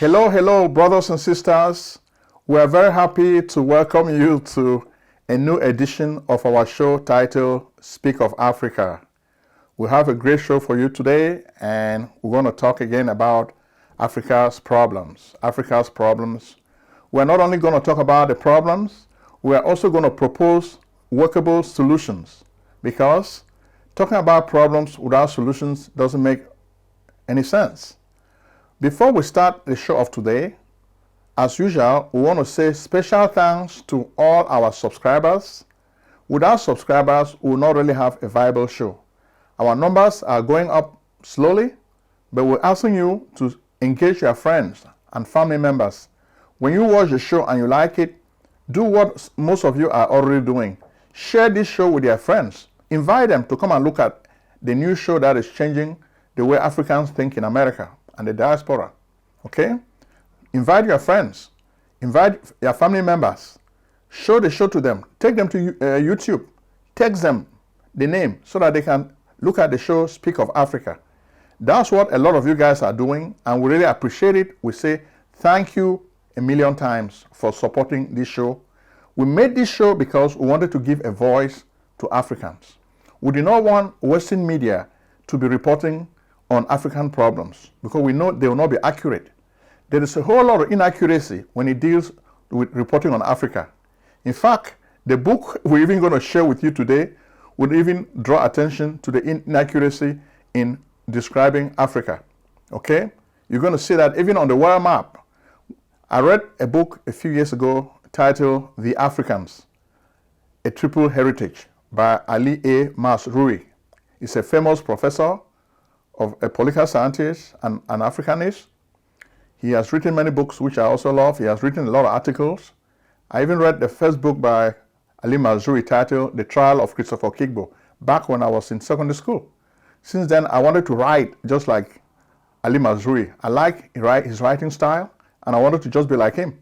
Hello, hello, brothers and sisters. We are very happy to welcome you to a new edition of our show titled Speak of Africa. We have a great show for you today, and we're going to talk again about Africa's problems. Africa's problems. We're not only going to talk about the problems, we are also going to propose workable solutions, because talking about problems without solutions doesn't make any sense. Before we start the show of today, as usual, we want to say special thanks to all our subscribers. Without subscribers, we will not really have a viable show. Our numbers are going up slowly, but we're asking you to engage your friends and family members. When you watch the show and you like it, do what most of you are already doing. Share this show with your friends. Invite them to come and look at the new show that is changing the way Africans think in America and the diaspora. Okay? Invite your friends. Invite your family members. Show the show to them. Take them to YouTube. Text them the name so that they can look at the show Speak of Africa. That's what a lot of you guys are doing, and we really appreciate it. We say thank you a million times for supporting this show. We made this show because we wanted to give a voice to Africans. We did not want Western media to be reporting on African problems because we know they will not be accurate. There is a whole lot of inaccuracy when it deals with reporting on Africa. In fact, the book we're even going to share with you today would even draw attention to the inaccuracy in describing Africa. Okay? You're going to see that even on the world map. I read a book a few years ago titled The Africans, A Triple Heritage by Ali A. Masrui. He's a famous professor of a political scientist and an Africanist. He has written many books which I also love. He has written a lot of articles. I even read the first book by Ali Masrui titled The Trial of Christopher Kigbo back when I was in secondary school. Since then, I wanted to write just like Ali Masrui. I like his writing style, and I wanted to just be like him.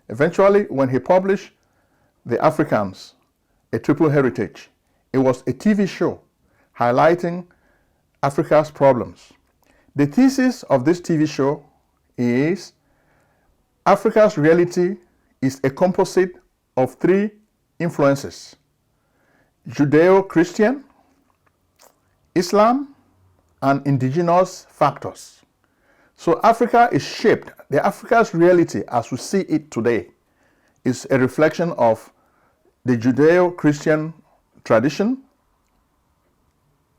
Eventually, when he published The Africans, A Triple Heritage, it was a TV show highlighting Africa's problems. The thesis of this TV show is Africa's reality is a composite of three influences: Judeo-Christian, Islam, and indigenous factors. So Africa is shaped, the Africa's reality as we see it today is a reflection of the Judeo-Christian tradition,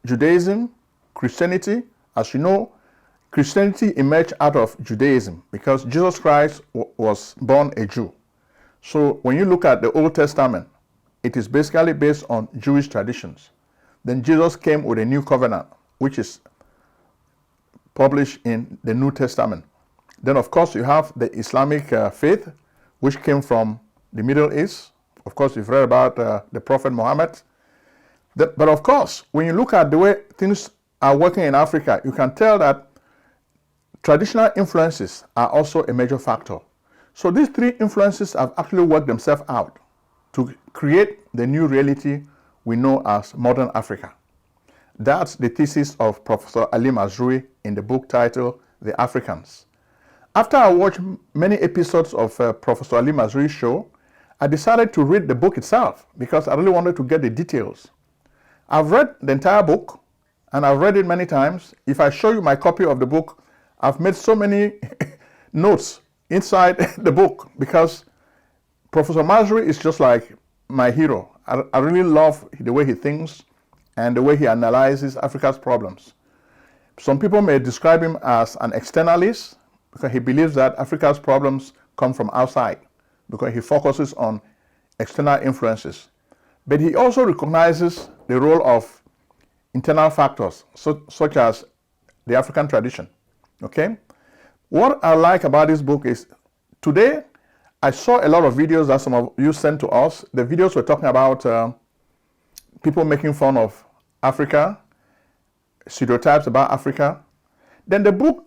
Judaism, Christianity. As you know, Christianity emerged out of Judaism because Jesus Christ was born a Jew. So when you look at the Old Testament, it is basically based on Jewish traditions. Then Jesus came with a new covenant, which is published in the New Testament. Then, of course, you have the Islamic faith, which came from the Middle East. Of course, you've read about the Prophet Muhammad. But of course, when you look at the way things are working in Africa, you can tell that traditional influences are also a major factor. So these three influences have actually worked themselves out to create the new reality we know as modern Africa. That's the thesis of Professor Ali Masrui in the book titled The Africans. After I watched many episodes of Professor Ali Masrui's show, I decided to read the book itself because I really wanted to get the details. I've read the entire book, and I've read it many times. If I show you my copy of the book, I've made so many notes inside the book because Professor Masrui is just like my hero. I really love the way he thinks and the way he analyzes Africa's problems. Some people may describe him as an externalist because he believes that Africa's problems come from outside because he focuses on external influences. But he also recognizes the role of internal factors such as the African tradition. Okay? What I like about this book is today I saw a lot of videos that some of you sent to us. The videos were talking about people making fun of Africa, stereotypes about Africa. Then the book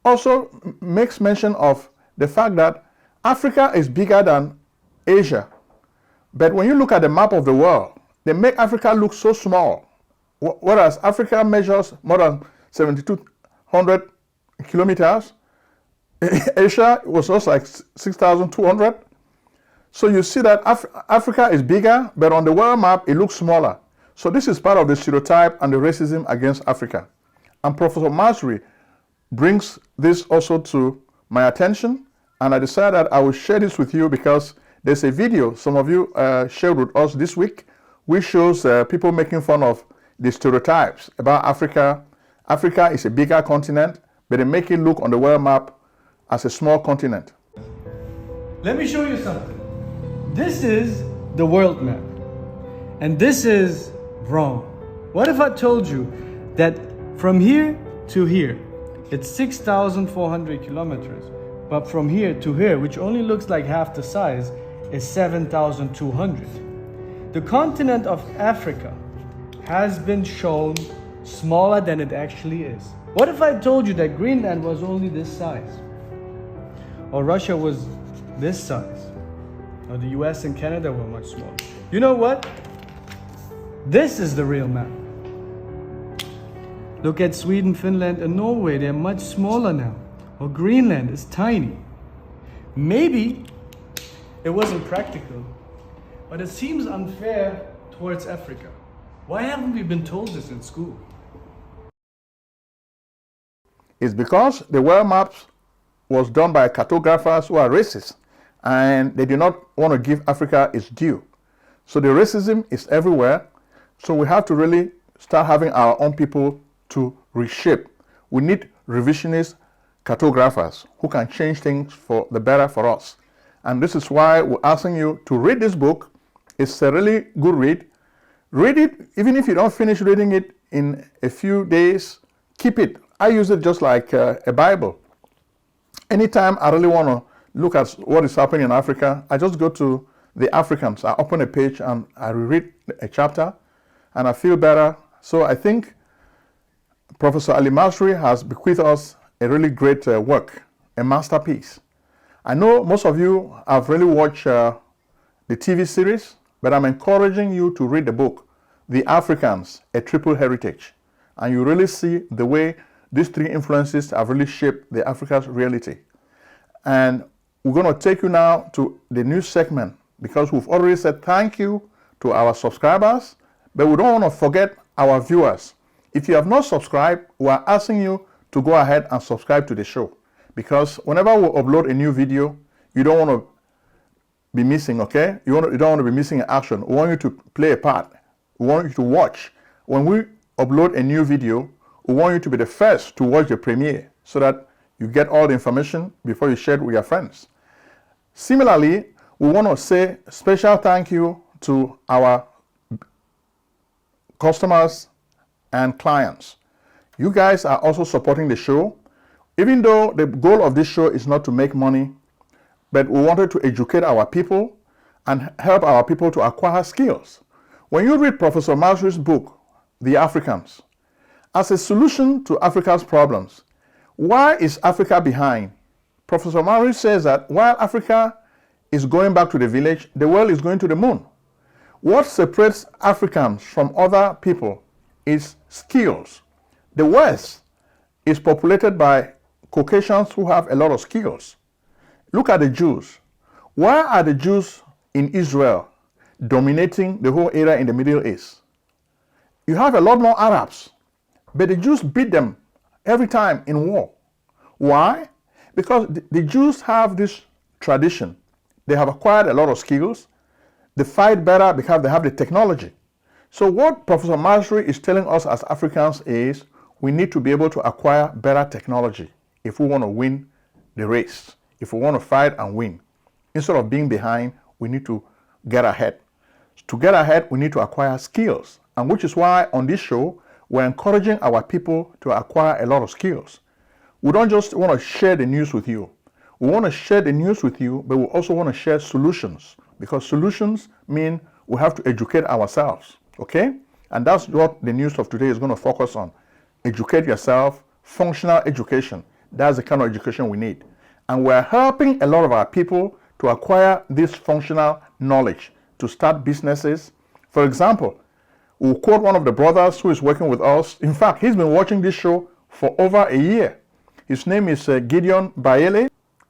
also makes mention of the fact that Africa is bigger than Asia. But when you look at the map of the world, they make Africa look so small. Whereas Africa measures more than 7,200 kilometers, Asia was just like 6,200. So you see that Africa is bigger, but on the world map, it looks smaller. So this is part of the stereotype and the racism against Africa. And Professor Masri brings this also to my attention, and I decided that I will share this with you because there's a video some of you shared with us this week, which shows people making fun of the stereotypes about Africa. Africa is a bigger continent, but they make it look on the world map as a small continent. Let me show you something. This is the world map, and this is wrong. What if I told you that from here to here, it's 6,400 kilometers, but from here to here, which only looks like half the size, is 7,200. The continent of Africa has been shown smaller than it actually is. What if I told you that Greenland was only this size? Or Russia was this size? Or the US and Canada were much smaller? You know what? This is the real map. Look at Sweden, Finland, and Norway. They're much smaller now. Or Greenland is tiny. Maybe it wasn't practical, but it seems unfair towards Africa. Why haven't we been told this in school? It's because the world maps was done by cartographers who are racist, and they do not want to give Africa its due. So the racism is everywhere. So we have to really start having our own people to reshape. We need revisionist cartographers who can change things for the better for us. And this is why we're asking you to read this book. It's a really good read. Read it, even if you don't finish reading it in a few days, keep it. I use it just like a Bible. Anytime I really want to look at what is happening in Africa, I just go to the Africans. I open a page and I reread a chapter and I feel better. So I think Professor Ali Masri has bequeathed us a really great work, a masterpiece. I know most of you have really watched the TV series, but I'm encouraging you to read the book, The Africans, A Triple Heritage. And you really see the way these three influences have really shaped the Africa's reality. And we're going to take you now to the news segment because we've already said thank you to our subscribers, but we don't want to forget our viewers. If you have not subscribed, we are asking you to go ahead and subscribe to the show because whenever we upload a new video, you don't want to be missing, okay? You don't want to be missing an action. We want you to play a part. We want you to watch. When we upload a new video, we want you to be the first to watch the premiere so that you get all the information before you share it with your friends. Similarly, we want to say special thank you to our customers and clients. You guys are also supporting the show. Even though the goal of this show is not to make money, but we wanted to educate our people and help our people to acquire skills. When you read Professor Masri's book, The Africans, as a solution to Africa's problems, why is Africa behind? Professor Masri says that while Africa is going back to the village, the world is going to the moon. What separates Africans from other people is skills. The West is populated by Caucasians who have a lot of skills. Look at the Jews. Why are the Jews in Israel dominating the whole area in the Middle East? You have a lot more Arabs, but the Jews beat them every time in war. Why? Because the Jews have this tradition. They have acquired a lot of skills. They fight better because they have the technology. So what Professor Masri is telling us as Africans is we need to be able to acquire better technology if we want to win the race, if we want to fight and win. Instead of being behind, we need to get ahead. To get ahead, we need to acquire skills, and which is why on this show, we're encouraging our people to acquire a lot of skills. We don't just want to share the news with you. We want to share the news with you, but we also want to share solutions, because solutions mean we have to educate ourselves, okay? And that's what the news of today is going to focus on. Educate yourself, functional education. That's the kind of education we need. And we're helping a lot of our people to acquire this functional knowledge, to start businesses. For example, we'll quote one of the brothers who is working with us. In fact, he's been watching this show for over a year. His name is Gideon Baele,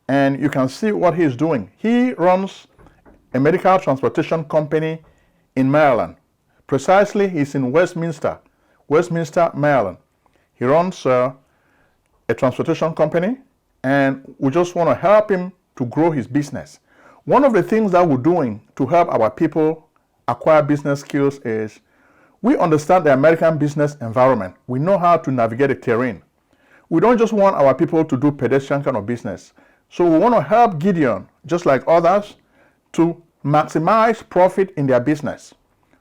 and you can see what he's doing. He runs a medical transportation company in Maryland. Precisely, he's in Westminster, Maryland. He runs a transportation company, and we just want to help him to grow his business. One of the things that we're doing to help our people acquire business skills is we understand the American business environment. We know how to navigate the terrain. We don't just want our people to do pedestrian kind of business. So we want to help Gideon, just like others, to maximize profit in their business.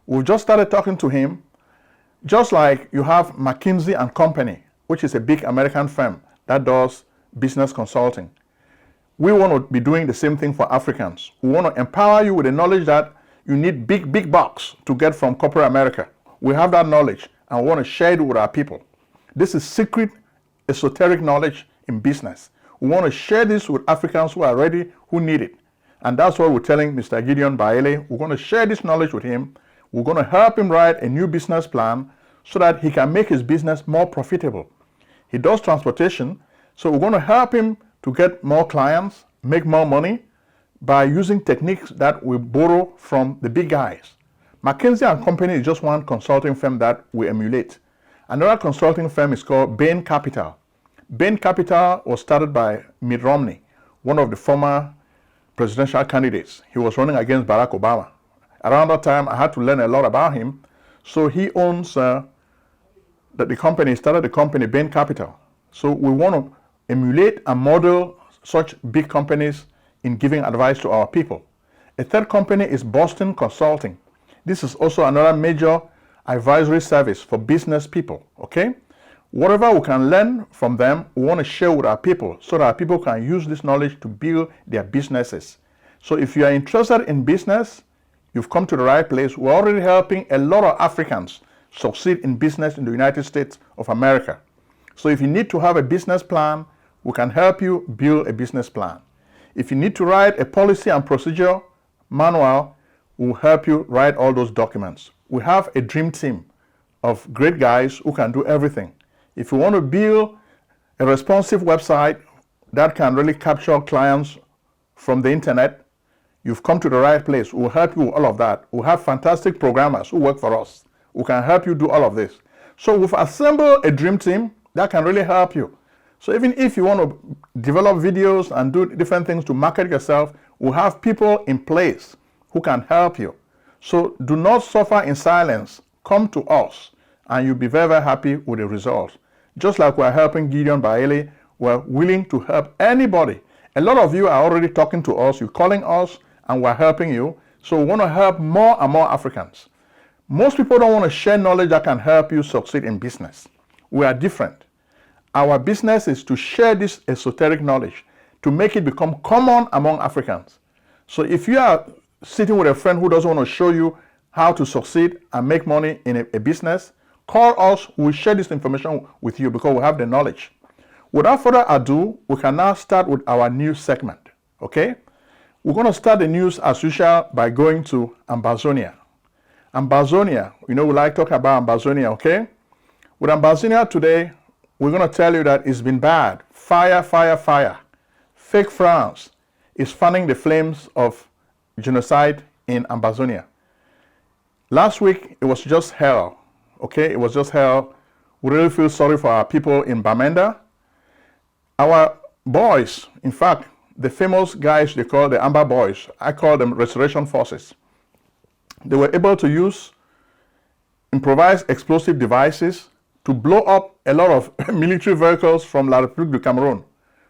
We've just started talking to him, just like you have McKinsey and Company, which is a big American firm that does business consulting. We want to be doing the same thing for Africans. We want to empower you with the knowledge that you need big bucks to get from corporate America. We have that knowledge and we want to share it with our people. This is secret, esoteric knowledge in business. We want to share this with Africans who are ready, who need it. And that's what we're telling Mr. Gideon Baele. We're going to share this knowledge with him. We're going to help him write a new business plan so that he can make his business more profitable. He does transportation, so we're going to help him to get more clients, make more money by using techniques that we borrow from the big guys. McKinsey and Company is just one consulting firm that we emulate. Another consulting firm is called Bain Capital. Bain Capital was started by Mitt Romney, one of the former presidential candidates. He was running against Barack Obama. Around that time, I had to learn a lot about him. So he owns the company, started the company Bain Capital. So we want to emulate and model such big companies in giving advice to our people. A third company is Boston Consulting. This is also another major advisory service for business people, okay? Whatever we can learn from them, we want to share with our people so that our people can use this knowledge to build their businesses. So if you are interested in business, you've come to the right place. We're already helping a lot of Africans succeed in business in the United States of America. So if you need to have a business plan, we can help you build a business plan. If you need to write a policy and procedure manual, we'll help you write all those documents. We have a dream team of great guys who can do everything. If you want to build a responsive website that can really capture clients from the internet, you've come to the right place. We'll help you with all of that. We'll have fantastic programmers who work for us. We can help you do all of this. So we've assembled a dream team that can really help you. So even if you want to develop videos and do different things to market yourself, we'll have people in place who can help you. So do not suffer in silence. Come to us and you'll be very, very happy with the results. Just like we're helping Gideon Baele, we're willing to help anybody. A lot of you are already talking to us, you're calling us, and we're helping you. So we want to help more and more Africans. Most people don't want to share knowledge that can help you succeed in business. We are different. Our business is to share this esoteric knowledge to make it become common among Africans. So if you are sitting with a friend who doesn't want to show you how to succeed and make money in a business, call us, we'll share this information with you because we have the knowledge. Without further ado, we can now start with our news segment, okay? We're going to start the news as usual by going to Ambazonia. Ambazonia, we like talking about Ambazonia, okay? With Ambazonia today, we're going to tell you that it's been bad. Fire, fire, fire. Fake France is fanning the flames of genocide in Ambazonia. Last week, it was just hell, okay? It was just hell. We really feel sorry for our people in Bamenda. Our boys, in fact, the famous guys they call the Amber Boys, I call them Restoration Forces. They were able to use improvised explosive devices to blow up a lot of military vehicles from La République du Cameroun.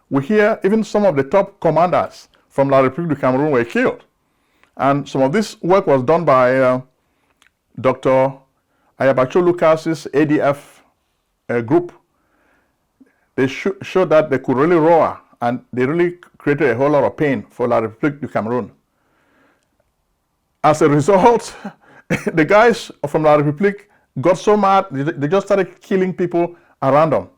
We hear even some of the top commanders from La République du Cameroun were killed. And some of this work was done by Dr. Ayabacho Lucas's ADF group. They showed that they could really roar, and they really created a whole lot of pain for La République du Cameroun. As a result, the guys from La République got so mad, they just started killing people around them.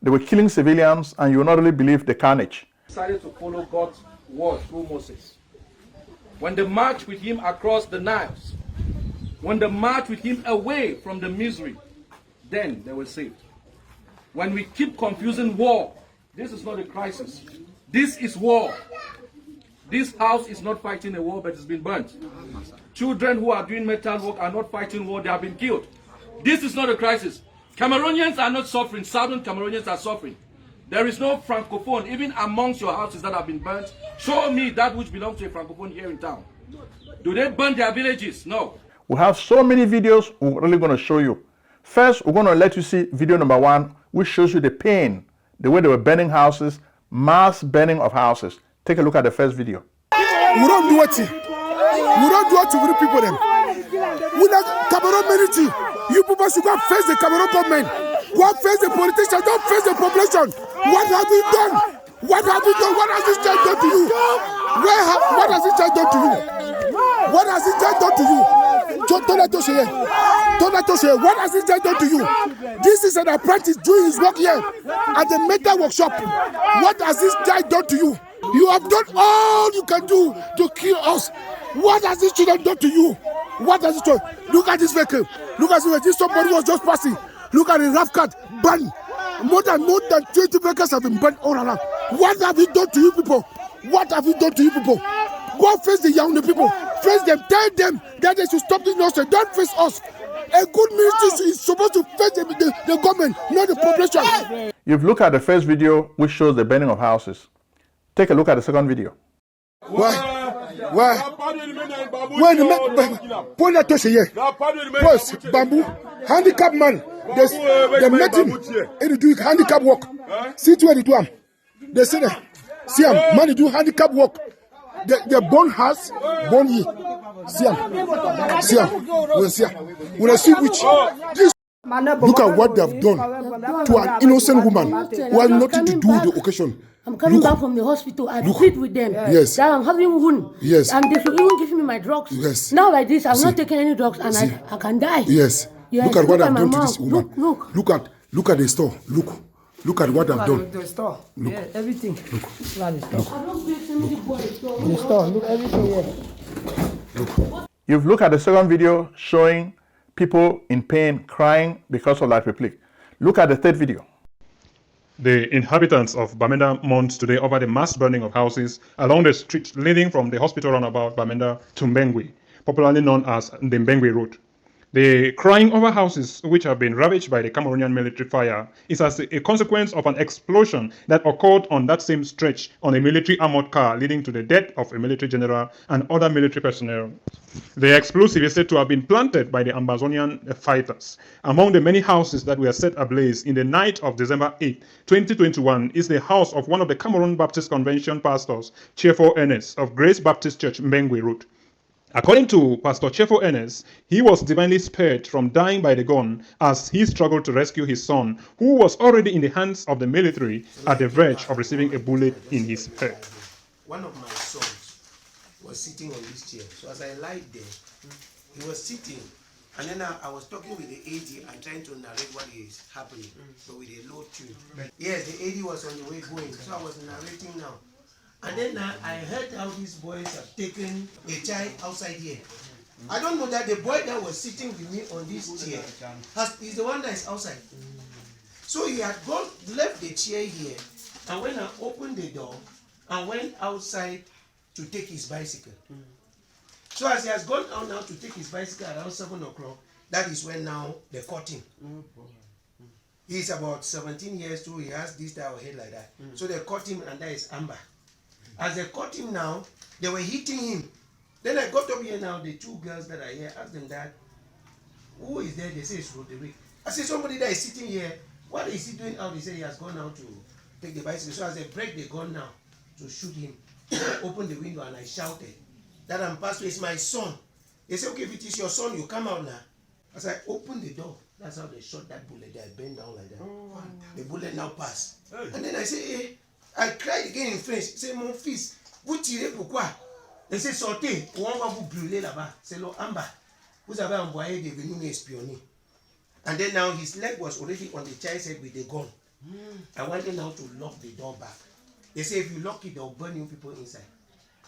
They were killing civilians, and you will not really believe the carnage. Decided to follow God's word through Moses. When they marched with him across the Niles, when they marched with him away from the misery, then they were saved. When we keep confusing war This is not a crisis. This is war. This house is not fighting a war, but it's been burnt. Children who are doing metal work are not fighting war, they have been killed. This is not a crisis. Cameroonians are not suffering. Southern Cameroonians are suffering. There is no francophone, even amongst your houses that have been burnt. Show me that which belongs to a francophone here in town. Do they burn their villages? No. We have so many videos we're really going to show you. First, we're going to let you see video number 1, which shows you the pain, the way they were burning houses, mass burning of houses. Take a look at the first video. We don't do it. We don't do it to the people them. We like Cameroun military. You people should go face the Cameroun government. Go face the politicians. Don't face the population. What have you done? What have you done? What has this child done to you? What has this child done to you? What has this child done to you? What has this child done to you? This is an apprentice doing his work here at the metal workshop. What has this child done to you? You have done all you can do to kill us. What has this children done to you? What has it done? Look at this vehicle. Look at this vehicle. This somebody was just passing. Look at the rough cut. Burned. More than 20 vehicles have been burned all around. What have you done to you people? What have you done to you people? Go face the young people. Face them. Tell them that they should stop this nonsense. Don't face us. A good ministry is supposed to face the government, not the population. You've looked at the first video, which shows the burning of houses. Take a look at the second video. Why? When the man touch here, post bamboo, handicap man, they met him. He do handicap work. See to where they do him. They say that. See him, man, he do handicap work. The bone has bone here. See him. We'll see him. When I see which this. Look at what they have done to an innocent woman who has nothing to do with the occasion. I'm coming back from the hospital. I plead with them. Yes. That I'm having wound. Yes. And they should even give me my drugs. Yes. Now like this, I'm not taking any drugs and I can die. Yes. Look at what I've done to this woman. Look at the store. Look at what I've done. The store. Look. Yeah, everything. Look. I don't break somebody for the store. The store. Look, everything here. Look. You've looked at the second video showing people in pain crying because of life replique. Look at the third video. The inhabitants of Bamenda mourned today over the mass burning of houses along the street leading from the hospital roundabout Bamenda to Mbengwe, popularly known as the Mbengwe Road. The crying over houses which have been ravaged by the Cameroonian military fire is as a consequence of an explosion that occurred on that same stretch on a military armored car, leading to the death of a military general and other military personnel. The explosive is said to have been planted by the Ambazonian fighters. Among the many houses that were set ablaze in the night of December 8, 2021 is the house of one of the Cameroon Baptist Convention pastors, Chefo Ernest of Grace Baptist Church, Mbengwe Road. According to Pastor Chefo Ernest, he was divinely spared from dying by the gun as he struggled to rescue his son, who was already in the hands of the military at the verge of receiving a bullet in his head. One of my sons was sitting on this chair. So as I lied there, he was sitting. And then I was talking with the AD and trying to narrate what is happening, but with a low tune. Yes, the AD was on the way going, so I was narrating now. And then I heard how these boys have taken a child outside here. I don't know that the boy that was sitting with me on this chair is the one that is outside. So he had left the chair here, and when I opened the door and went outside to take his bicycle. So as he has gone out now to take his bicycle around 7 o'clock, that is when now they caught him. He's about 17 years old, he has this type of head like that. So they caught him, and that is Amber. As they caught him now, they were hitting him. Then I got up here now, the two girls that are here, asked them that, who is there? They say it's Roderick. I said, somebody that is sitting here, what is he doing out? They say he has gone out to take the bicycle. So as they break the gun now to shoot him, I opened the window and I shouted, that Pastor is my son. They say, okay, if it is your son, you come out now. As I opened the door, that's how they shot that bullet. They bent down like that. The bullet now passed. And then I say, hey, I cried again in French. Say, mon fils, vous tirez pourquoi? They say, sortez, on va vous brûler là-bas. C'est l'Amba. Vous avez envoyé des venus nous espionner. And then now his leg was already on the child's head with the gun. I wanted now to lock the door back. They say, if you lock it, they'll burn you people inside.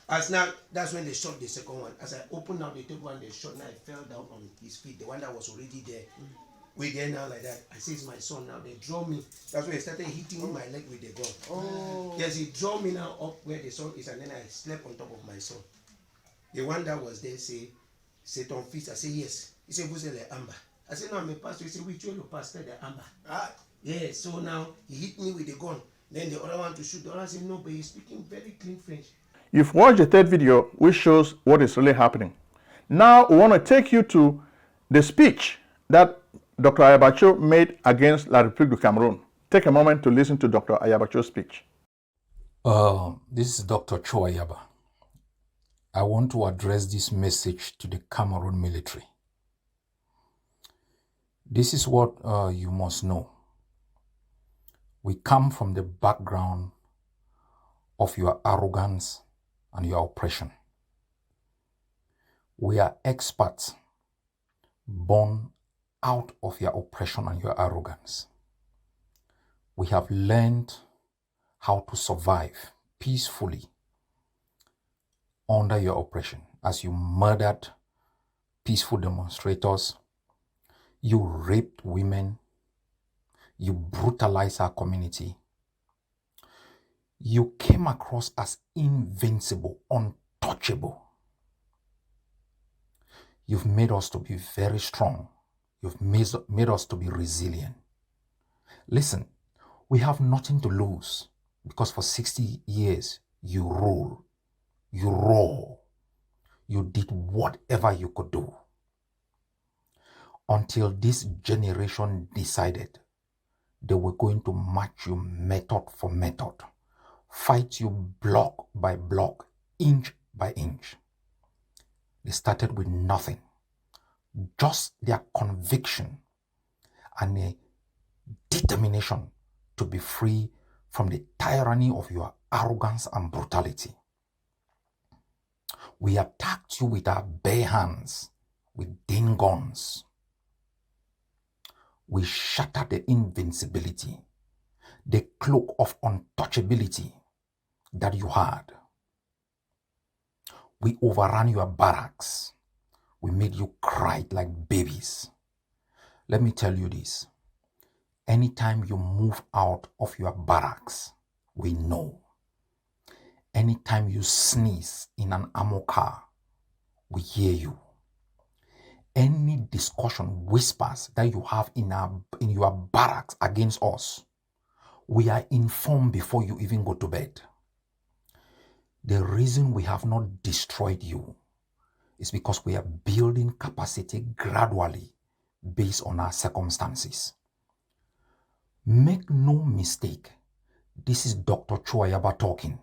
As now, that's when they shot the second one. As I opened now the third one, they shot, and I fell down on his feet, the one that was already there. We there now like that. I say it's my son now. They draw me. That's why he started hitting my leg with the gun. Oh. Yes, he draw me now up where the son is, and then I slept on top of my son. The one that was there say ton fils. I say yes. He said, who's the Amber? I said, no, I'm a pastor. He said, which one you pastor the Amber? Ah. Yeah, so now he hit me with the gun. Then the other one to shoot. The other said, no, but he's speaking very clean French. You've watched the third video, which shows what is really happening. Now we want to take you to the speech that Dr. Ayabacho made against La République du Cameroun. Take a moment to listen to Dr. Ayabacho's speech. This is Dr. Cho Ayaba. I want to address this message to the Cameroon military. This is what you must know. We come from the background of your arrogance and your oppression. We are experts born out of your oppression and your arrogance. We have learned how to survive peacefully under your oppression. As you murdered peaceful demonstrators, you raped women, you brutalized our community. You came across as invincible, untouchable. You've made us to be very strong. You've made us to be resilient. Listen, we have nothing to lose because for 60 years you ruled, you roared, you did whatever you could do. Until this generation decided they were going to match you method for method, fight you block by block, inch by inch. They started with nothing, just their conviction and a determination to be free from the tyranny of your arrogance and brutality. We attacked you with our bare hands, with din guns. We shattered the invincibility, the cloak of untouchability that you had. We overran your barracks. We made you cry like babies. Let me tell you this. Anytime you move out of your barracks, we know. Anytime you sneeze in an ammo car, we hear you. Any discussion, whispers that you have in your barracks against us, we are informed before you even go to bed. The reason we have not destroyed you is because we are building capacity gradually based on our circumstances. Make no mistake, this is Dr. Cho Ayaba talking.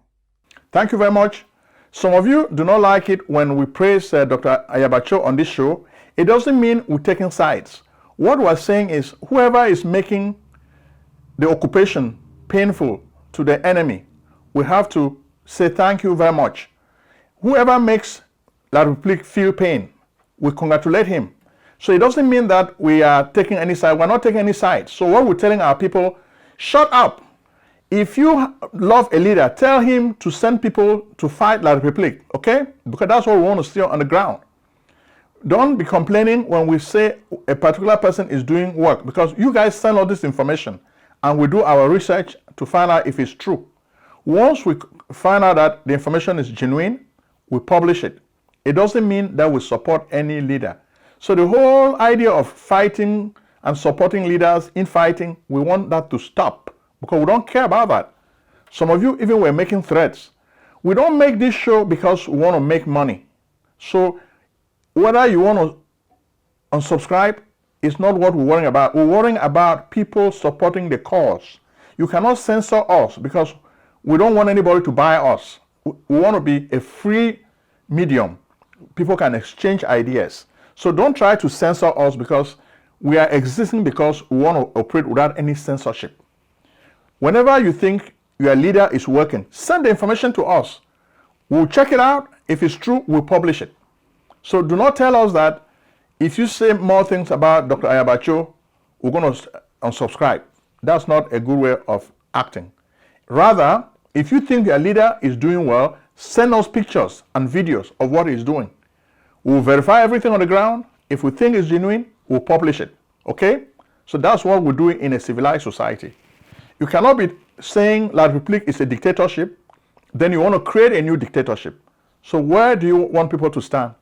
Thank you very much. Some of you do not like it when we praise Dr. Ayabacho on this show. It doesn't mean we're taking sides. What we're saying is whoever is making the occupation painful to the enemy, we have to say thank you very much. Whoever makes La République feel pain, we congratulate him. So it doesn't mean that we are taking any side. We're not taking any side. So what we're telling our people, shut up. If you love a leader, tell him to send people to fight La République, okay? Because that's what we want to see on the ground. Don't be complaining when we say a particular person is doing work, because you guys send all this information and we do our research to find out if it's true. Once we find out that the information is genuine, we publish it. It doesn't mean that we support any leader. So the whole idea of fighting and supporting leaders in fighting, we want that to stop because we don't care about that. Some of you even were making threats. We don't make this show because we want to make money. So whether you want to unsubscribe is not what we're worrying about. We're worrying about people supporting the cause. You cannot censor us because we don't want anybody to buy us. We want to be a free medium. People can exchange ideas. So don't try to censor us because we are existing because we want to operate without any censorship. Whenever you think your leader is working, send the information to us. We'll check it out. If it's true, we'll publish it. So do not tell us that if you say more things about Dr. Ayabacho, we're going to unsubscribe. That's not a good way of acting. Rather, if you think your leader is doing well, send us pictures and videos of what he's doing. We'll verify everything on the ground. If we think it's genuine, we'll publish it. Okay? So that's what we're doing in a civilized society. You cannot be saying La République is a dictatorship, then you want to create a new dictatorship. So where do you want people to stand?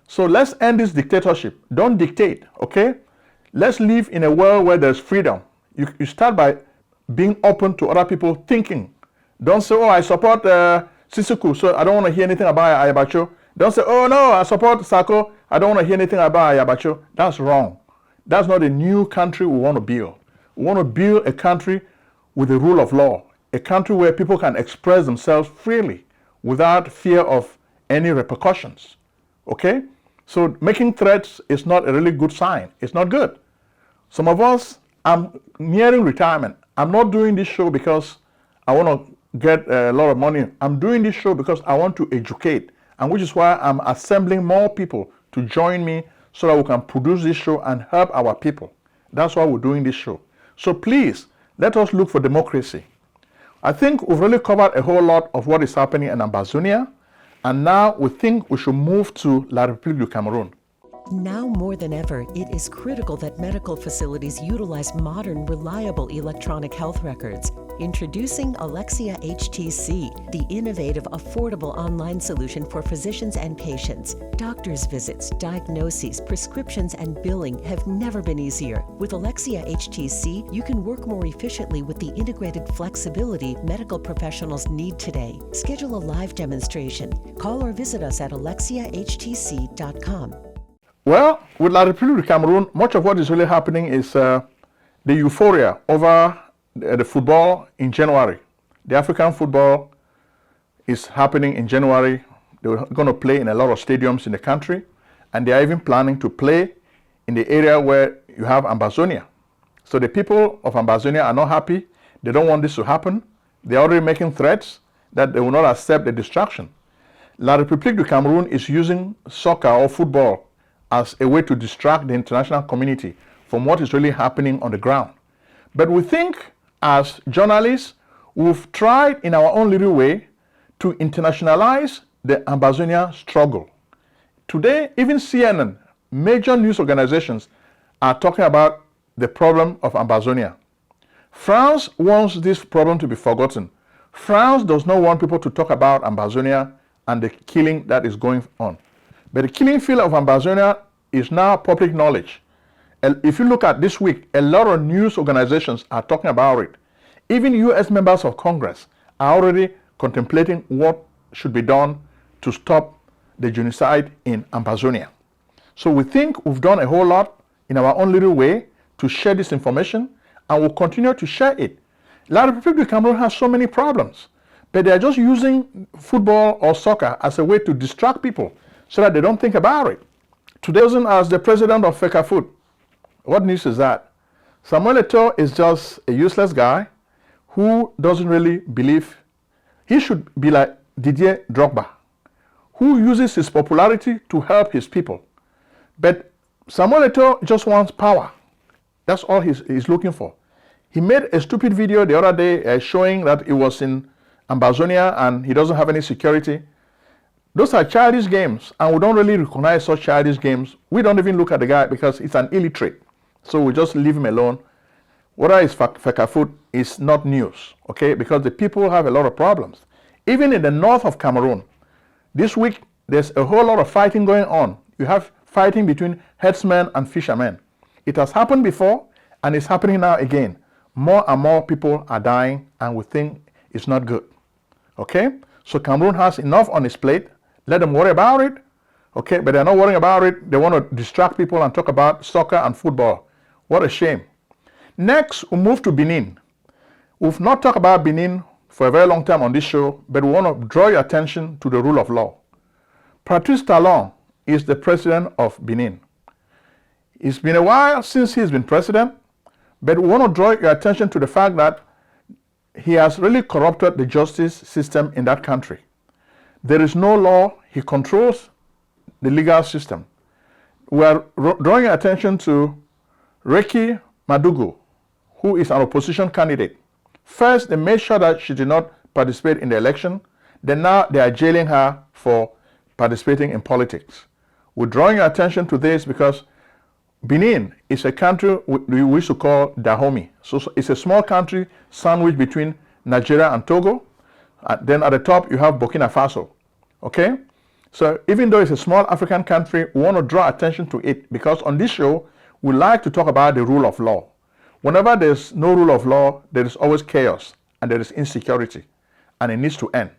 So let's end this dictatorship. Don't dictate, okay? Let's live in a world where there's freedom. You start by being open to other people thinking. Don't say, oh, I support Sisiku, so I don't want to hear anything about Ayabacho. Don't say, oh no, I support Sako, I don't want to hear anything about Ayabacho. That's wrong. That's not a new country we want to build. We want to build a country with the rule of law, a country where people can express themselves freely without fear of any repercussions. Okay? So making threats is not a really good sign. It's not good. Some of us, I'm nearing retirement. I'm not doing this show because I want to get a lot of money. I'm doing this show because I want to educate, and which is why I'm assembling more people to join me so that we can produce this show and help our people. That's why we're doing this show. So please, let us look for democracy. I think we've really covered a whole lot of what is happening in Ambazonia, and now we think we should move to La République du Cameroun. Now more than ever, it is critical that medical facilities utilize modern, reliable electronic health records. Introducing Alexia HTC, the innovative, affordable online solution for physicians and patients. Doctors' visits, diagnoses, prescriptions, and billing have never been easier. With Alexia HTC, you can work more efficiently with the integrated flexibility medical professionals need today. Schedule a live demonstration. Call or visit us at alexiahtc.com. Well, with La République du Cameroun, much of what is really happening is the euphoria over the football in January. The African football is happening in January. They're going to play in a lot of stadiums in the country, and they are even planning to play in the area where you have Ambazonia. So the people of Ambazonia are not happy. They don't want this to happen. They're already making threats that they will not accept the distraction. La République du Cameroun is using soccer or football as a way to distract the international community from what is really happening on the ground. But we think, as journalists, we've tried in our own little way to internationalize the Ambazonia struggle. Today, even CNN, major news organizations, are talking about the problem of Ambazonia. France wants this problem to be forgotten. France does not want people to talk about Ambazonia and the killing that is going on. But the killing field of Ambazonia is now public knowledge. If you look at this week, a lot of news organizations are talking about it. Even US members of Congress are already contemplating what should be done to stop the genocide in Ambazonia. So we think we've done a whole lot in our own little way to share this information, and we'll continue to share it. La République du Cameroun has so many problems, but they're just using football or soccer as a way to distract people so that they don't think about it. Today, as the president of FECAFOOT, what news is that? Samuel Eto'o is just a useless guy who doesn't really believe. He should be like Didier Drogba, who uses his popularity to help his people. But Samuel Eto'o just wants power. That's all he's looking for. He made a stupid video the other day showing that he was in Ambazonia and he doesn't have any security. Those are childish games, and we don't really recognize such childish games. We don't even look at the guy because he's an illiterate. So we just leave him alone. Whether it's FECAFOOT is not news, okay? Because the people have a lot of problems. Even in the north of Cameroon, this week there's a whole lot of fighting going on. You have fighting between herdsmen and fishermen. It has happened before, and it's happening now again. More and more people are dying, and we think it's not good, okay? So Cameroon has enough on its plate. Let them worry about it, okay? But they're not worrying about it. They want to distract people and talk about soccer and football. What a shame. Next, we move to Benin. We've not talked about Benin for a very long time on this show, but we want to draw your attention to the rule of law. Patrice Talon is the president of Benin. It's been a while since he's been president, but we want to draw your attention to the fact that he has really corrupted the justice system in that country. There is no law. He controls the legal system. We are drawing your attention to Reki Madugu, who is an opposition candidate. First, they made sure that she did not participate in the election. Then now they are jailing her for participating in politics. We're drawing your attention to this because Benin is a country we used to call Dahomey. So it's a small country sandwiched between Nigeria and Togo. Then at the top you have Burkina Faso. Okay? So even though it's a small African country, we want to draw attention to it because on this show, we like to talk about the rule of law. Whenever there's no rule of law, there is always chaos and there is insecurity, and it needs to end.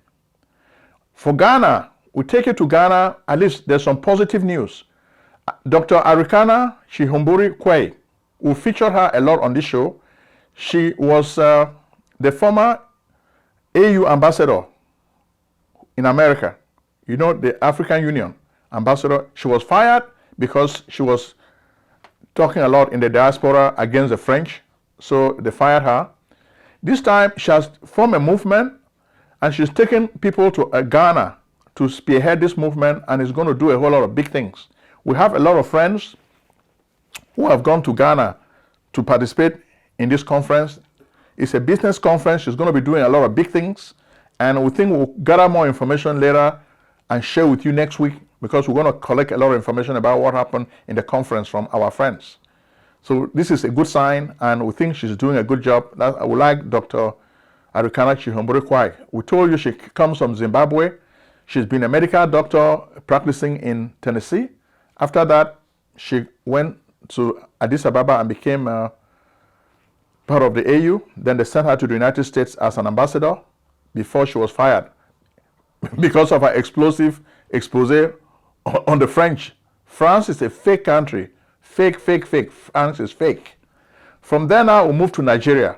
For Ghana, we take you to Ghana, at least there's some positive news. Dr. Arikana Chihumburi Kwei, we featured her a lot on this show. She was the former AU ambassador in America. You know, the African Union ambassador. She was fired because she was talking a lot in the diaspora against the French. So they fired her. This time she has formed a movement and she's taken people to Ghana to spearhead this movement and is going to do a whole lot of big things. We have a lot of friends who have gone to Ghana to participate in this conference. It's a business conference. She's going to be doing a lot of big things. And we think we'll gather more information later and share with you next week because we're going to collect a lot of information about what happened in the conference from our friends. So this is a good sign and we think she's doing a good job. I would like Dr. Arikana Chihumburi Kwai. We told you she comes from Zimbabwe. She's been a medical doctor practicing in Tennessee. After that, she went to Addis Ababa and became part of the AU. Then they sent her to the United States as an ambassador before she was fired because of her explosive expose on the French. France is a fake country. Fake. France is fake. From there now, we'll move to Nigeria.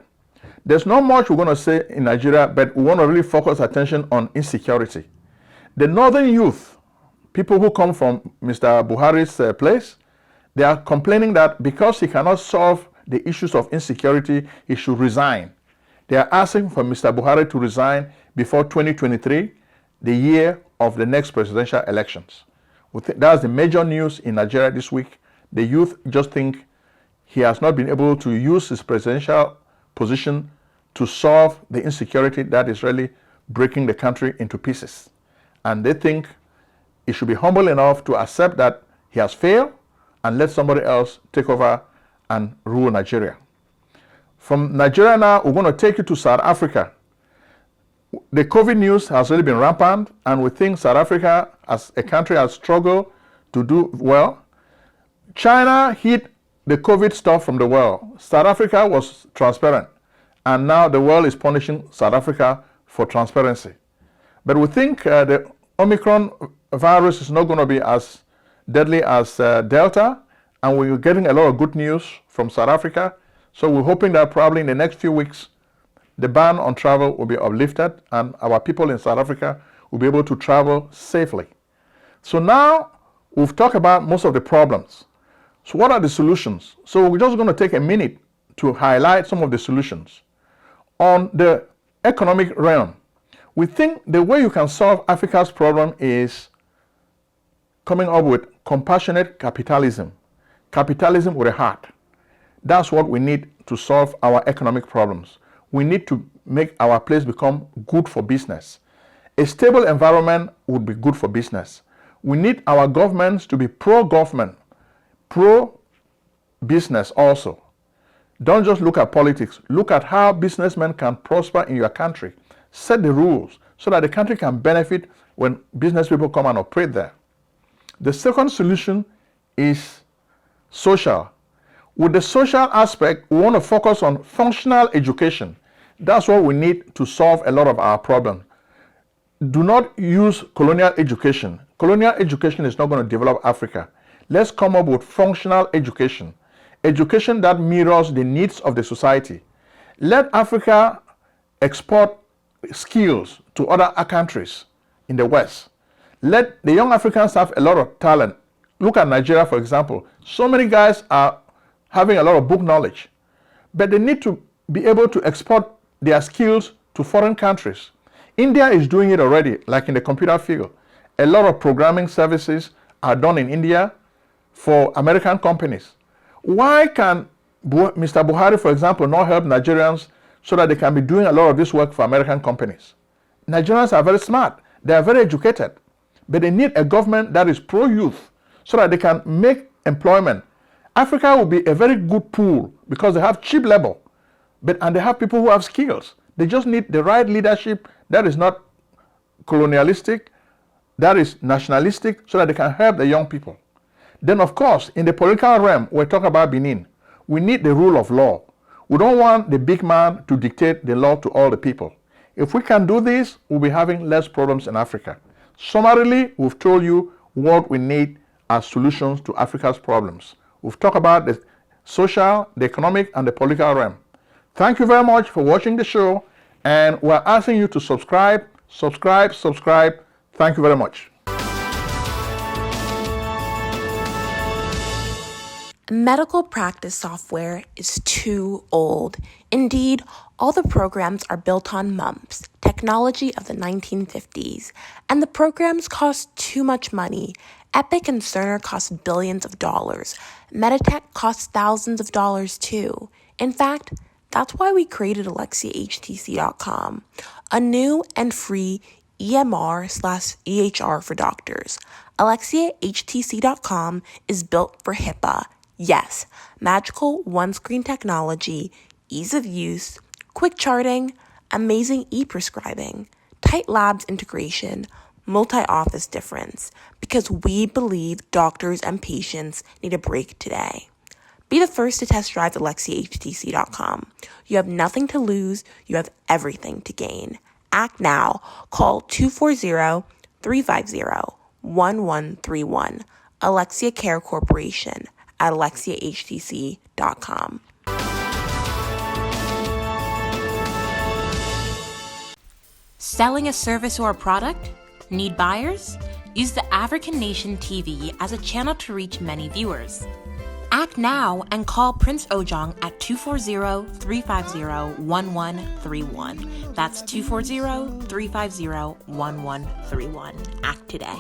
There's not much we're going to say in Nigeria, but we want to really focus attention on insecurity. The northern youth, people who come from Mr. Buhari's place, they are complaining that because he cannot solve the issues of insecurity, he should resign. They are asking for Mr. Buhari to resign before 2023, the year of the next presidential elections. That's the major news in Nigeria this week. The youth just think he has not been able to use his presidential position to solve the insecurity that is really breaking the country into pieces. And they think he should be humble enough to accept that he has failed and let somebody else take over and rule Nigeria. From Nigeria now, we're going to take you to South Africa. The COVID news has really been rampant, and we think South Africa as a country has struggled to do well. China hid the COVID stuff from the world. South Africa was transparent, and now the world is punishing South Africa for transparency. But we think the Omicron virus is not going to be as deadly as Delta, and we're getting a lot of good news from South Africa. So we're hoping that probably in the next few weeks, the ban on travel will be uplifted and our people in South Africa will be able to travel safely. So now we've talked about most of the problems. So what are the solutions? So we're just going to take a minute to highlight some of the solutions. On the economic realm, we think the way you can solve Africa's problem is coming up with compassionate capitalism. Capitalism with a heart. That's what we need to solve our economic problems. We need to make our place become good for business. A stable environment would be good for business. We need our governments to be pro-government, pro-business also. Don't just look at politics. Look at how businessmen can prosper in your country. Set the rules so that the country can benefit when business people come and operate there. The second solution is social. With the social aspect, we want to focus on functional education. That's what we need to solve a lot of our problems. Do not use colonial education. Colonial education is not going to develop Africa. Let's come up with functional education. Education that mirrors the needs of the society. Let Africa export skills to other countries in the West. Let the young Africans have a lot of talent. Look at Nigeria, for example. So many guys are having a lot of book knowledge, but they need to be able to export their skills to foreign countries. India is doing it already, like in the computer field. A lot of programming services are done in India for American companies. Why can Mr. Buhari, for example, not help Nigerians so that they can be doing a lot of this work for American companies? Nigerians are very smart. They are very educated, but they need a government that is pro-youth so that they can make employment Africa will be a very good pool because they have cheap labor, and they have people who have skills. They just need the right leadership that is not colonialistic, that is nationalistic, so that they can help the young people. Then, of course, in the political realm, we're talking about Benin. We need the rule of law. We don't want the big man to dictate the law to all the people. If we can do this, we'll be having less problems in Africa. Summarily, we've told you what we need as solutions to Africa's problems. We've talked about the social, the economic, and the political realm. Thank you very much for watching the show, and we're asking you to subscribe. Thank you very much. Medical practice software is too old. Indeed, all the programs are built on MUMPS, technology of the 1950s, and the programs cost too much money. Epic and Cerner cost billions of dollars. Meditech costs thousands of dollars too. In fact, that's why we created AlexiaHTC.com, a new and free EMR/EHR for doctors. AlexiaHTC.com is built for HIPAA. Yes, magical one-screen technology, ease of use, quick charting, amazing e-prescribing, tight labs integration, multi-office difference, because we believe doctors and patients need a break today. Be the first to test drive AlexiaHTC.com. You have nothing to lose, you have everything to gain. Act now. Call 240-350-1131. Alexia Care Corporation at AlexiaHTC.com. Selling a service or a product? Need buyers? Use the African Nation TV as a channel to reach many viewers. Act now and call Prince Ojong at 240-350-1131. That's 240-350-1131. Act today.